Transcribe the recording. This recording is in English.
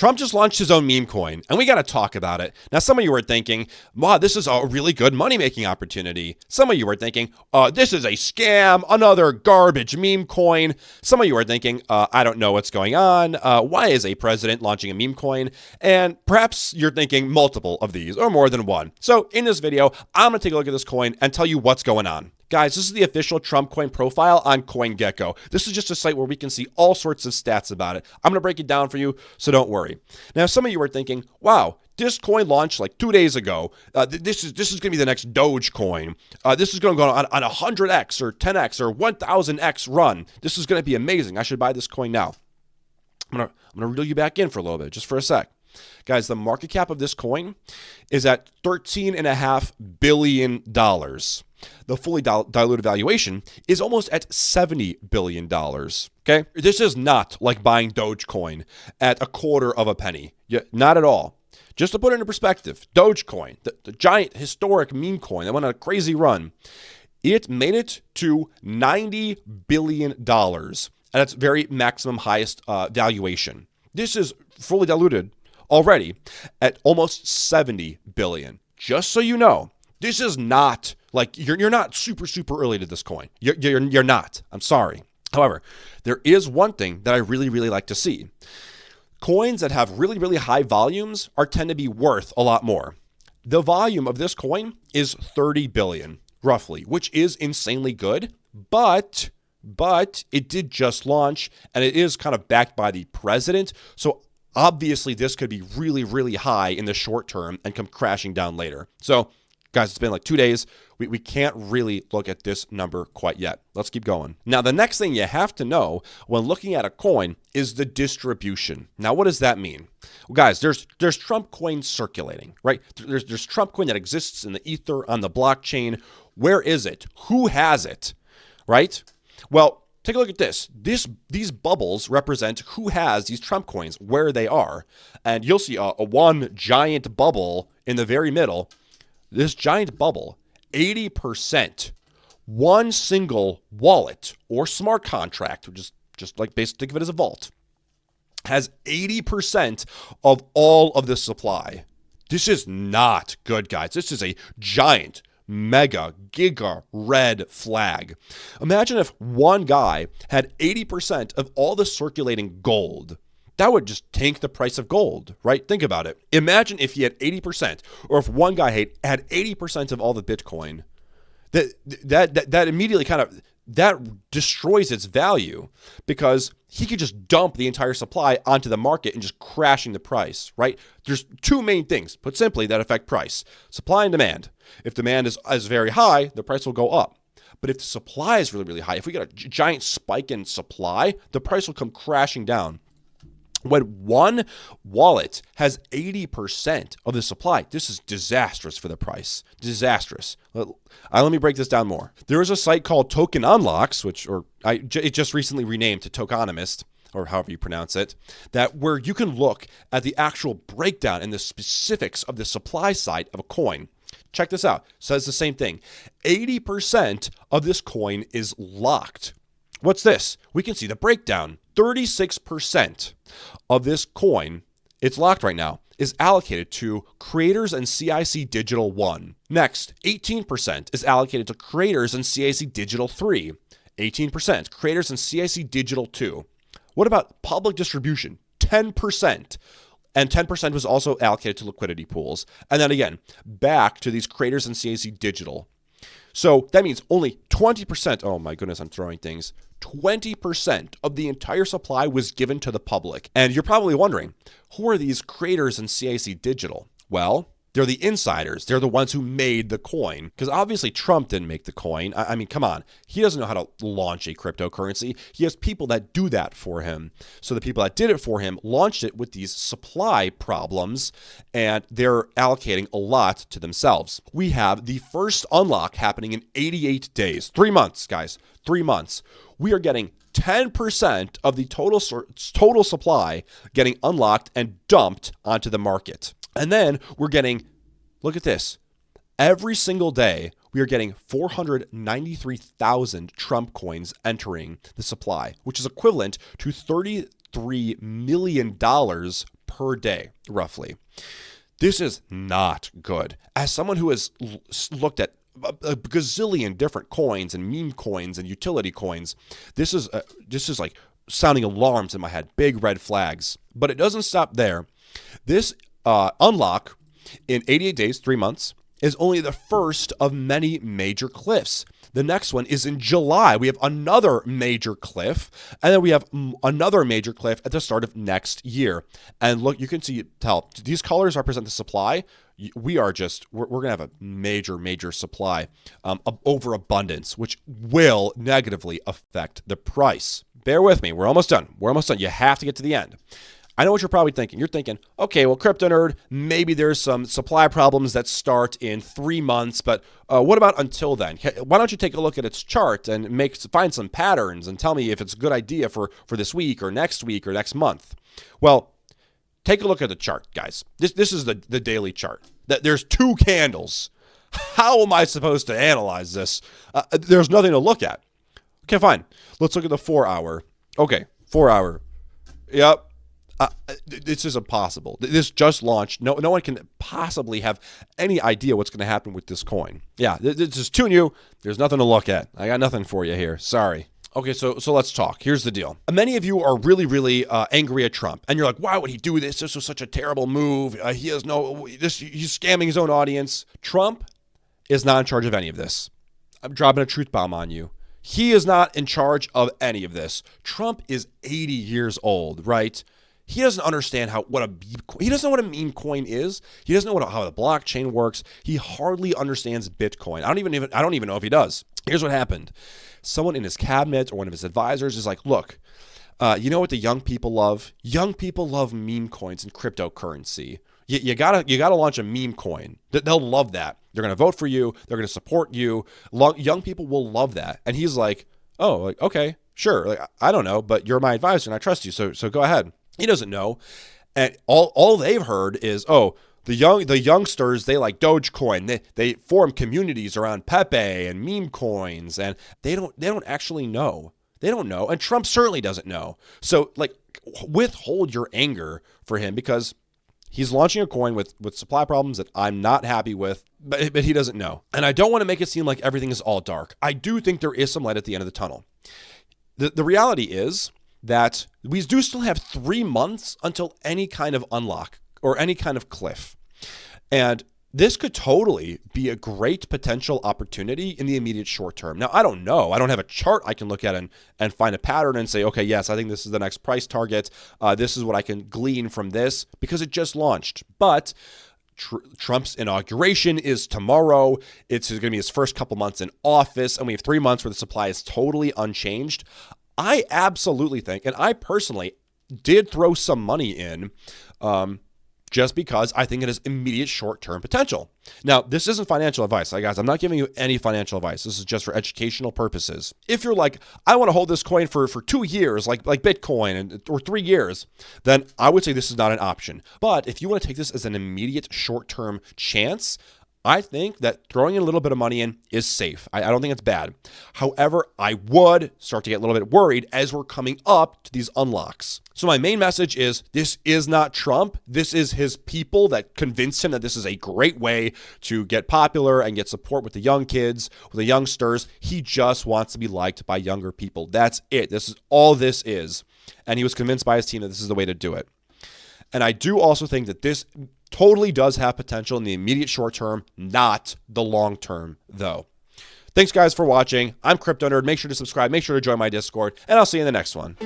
Trump just launched his own meme coin, and we got to talk about it. Now, some of you are thinking, wow, this is a really good money-making opportunity. Some of you are thinking, this is a scam, another garbage meme coin. Some of you are thinking, I don't know what's going on. Why is a president launching a meme coin? And perhaps you're thinking multiple of these or more than one. So in this video, I'm going to take a look at this coin and tell you what's going on. Guys, this is the official Trump coin profile on CoinGecko. This is just a site where we can see all sorts of stats about it. I'm going to break it down for you, so don't worry. Now, some of you are thinking, wow, this coin launched like 2 days ago. This is going to be the next Doge coin. This is going to go on a 100x or 10x or 1000x run. This is going to be amazing. I should buy this coin now. I'm going to reel you back in for a little bit, just for a sec. Guys, the market cap of this coin is at $13.5 billion. The fully diluted valuation is almost at $70 billion. Okay? This is not like buying Dogecoin at a quarter of a penny. Yeah, not at all. Just to put it into perspective, Dogecoin, the giant historic meme coin that went on a crazy run, it made it to $90 billion at its very maximum highest valuation. This is fully diluted already at almost $70 billion. Just so you know, this is not like you're not super early to this coin. You're not. I'm sorry. However, there is one thing that I really like to see. Coins that have really high volumes tend to be worth a lot more. The volume of this coin is 30 billion roughly, which is insanely good, but it did just launch and it is kind of backed by the president. So obviously this could be really high in the short term and come crashing down later. So guys, it's been like 2 days. We can't really look at this number quite yet. Let's keep going. Now, the next thing you have to know when looking at a coin is the distribution. Now, what does that mean? Well, guys, there's Trump coin circulating, right? There's Trump coin that exists in the ether on the blockchain. Where is it? Who has it, right? Well, take a look at this. These bubbles represent who has these Trump coins, where they are. And you'll see a one giant bubble in the very middle. This giant bubble, 80%, one single wallet or smart contract, which is just like basically think of it as a vault, has 80% of all of the supply. This is not good, guys. This is a giant, mega, giga red flag. Imagine if one guy had 80% of all the circulating gold. That would just tank the price of gold, right? Think about it. Imagine if he had 80%, or if one guy had 80% of all the Bitcoin. That immediately that destroys its value because he could just dump the entire supply onto the market and just crashing the price, right? There's two main things, put simply, that affect price: supply and demand. If demand is very high, the price will go up. But if the supply is really high, if we get a giant spike in supply, the price will come crashing down. When one wallet has 80% of the supply, this is disastrous for the price. Disastrous. Let me break this down more. There is a site called Token Unlocks, it just recently renamed to Tokenomist, or however you pronounce it, where you can look at the actual breakdown and the specifics of the supply side of a coin. Check this out. It says the same thing. 80% of this coin is locked. What's this? We can see the breakdown. 36% of this coin, it's locked right now, is allocated to creators and CIC Digital 1. Next, 18% is allocated to creators and CIC Digital 3. 18% creators and CIC Digital 2. What about public distribution? 10%. And 10% was also allocated to liquidity pools. And then again, back to these creators and CIC Digital. So that means only 20%, oh my goodness, I'm throwing things, 20% of the entire supply was given to the public. And you're probably wondering, who are these creators in CIC Digital? Well, they're the insiders. They're the ones who made the coin. Because obviously Trump didn't make the coin. I mean, come on. He doesn't know how to launch a cryptocurrency. He has people that do that for him. So the people that did it for him launched it with these supply problems, and they're allocating a lot to themselves. We have the first unlock happening in 88 days. 3 months, guys. 3 months. We are getting 10% of the total supply getting unlocked and dumped onto the market. And then we're getting, look at this, every single day we are getting 493,000 Trump coins entering the supply, which is equivalent to $33 million per day, roughly. This is not good. As someone who has looked at a gazillion different coins and meme coins and utility coins, this is like sounding alarms in my head, big red flags. But it doesn't stop there. This unlock in 88 days, 3 months, is only the first of many major cliffs. The next one is in July. We have another major cliff, and then we have another major cliff at the start of next year. And look, you can tell these colors represent the supply. We're going to have a major supply of overabundance, which will negatively affect the price. Bear with me. We're almost done. You have to get to the end. I know what you're probably thinking. You're thinking, okay, well, Crypto Nerd, maybe there's some supply problems that start in 3 months, but what about until then? Why don't you take a look at its chart and find some patterns and tell me if it's a good idea for this week or next month? Well, take a look at the chart, guys. This is the daily chart. There's 2 candles. How am I supposed to analyze this? There's nothing to look at. Okay, fine. Let's look at the 4-hour. Okay, 4-hour. Yep. This is impossible. This just launched. No one can possibly have any idea what's going to happen with this coin. Yeah, this is too new. There's nothing to look at. I got nothing for you here. Sorry. Okay, so let's talk. Here's the deal. Many of you are really angry at Trump, and you're like, why would he do this? This was such a terrible move. He's scamming his own audience. Trump is not in charge of any of this. I'm dropping a truth bomb on you. He is not in charge of any of this. Trump is 80 years old, right? He doesn't understand he doesn't know what a meme coin is. He doesn't know how the blockchain works. He hardly understands Bitcoin. I don't even know if he does. Here's what happened. Someone in his cabinet or one of his advisors is like, look, you know what the young people love? Young people love meme coins and cryptocurrency. You gotta launch a meme coin. They'll love that. They're gonna vote for you. They're gonna support you. Young people will love that. And he's like, oh, okay, sure. I don't know, but you're my advisor and I trust you. So go ahead. He doesn't know. And all they've heard is, oh, the youngsters, they like Dogecoin. They form communities around Pepe and meme coins, and they don't actually know. They don't know. And Trump certainly doesn't know. So withhold your anger for him because he's launching a coin with supply problems that I'm not happy with, but he doesn't know. And I don't want to make it seem like everything is all dark. I do think there is some light at the end of the tunnel. The reality is that we do still have 3 months until any kind of unlock or any kind of cliff. And this could totally be a great potential opportunity in the immediate short term. Now, I don't know. I don't have a chart I can look at and find a pattern and say, okay, yes, I think this is the next price target. This is what I can glean from this because it just launched. But Trump's inauguration is tomorrow. It's going to be his first couple months in office, and we have 3 months where the supply is totally unchanged. I absolutely think, and I personally did throw some money in just because I think it has immediate short-term potential. Now, this isn't financial advice, guys. I'm not giving you any financial advice. This is just for educational purposes. If you're like, I want to hold this coin for 2 years, like Bitcoin, or 3 years, then I would say this is not an option. But if you want to take this as an immediate short-term chance, I think that throwing in a little bit of money in is safe. I don't think it's bad. However, I would start to get a little bit worried as we're coming up to these unlocks. So my main message is this is not Trump. This is his people that convinced him that this is a great way to get popular and get support with the young kids, with the youngsters. He just wants to be liked by younger people. That's it. This is all this is. And he was convinced by his team that this is the way to do it. And I do also think that this totally does have potential in the immediate short term, not the long term, though. Thanks, guys, for watching. I'm Crypto Nerd. Make sure to subscribe. Make sure to join my Discord, and I'll see you in the next one.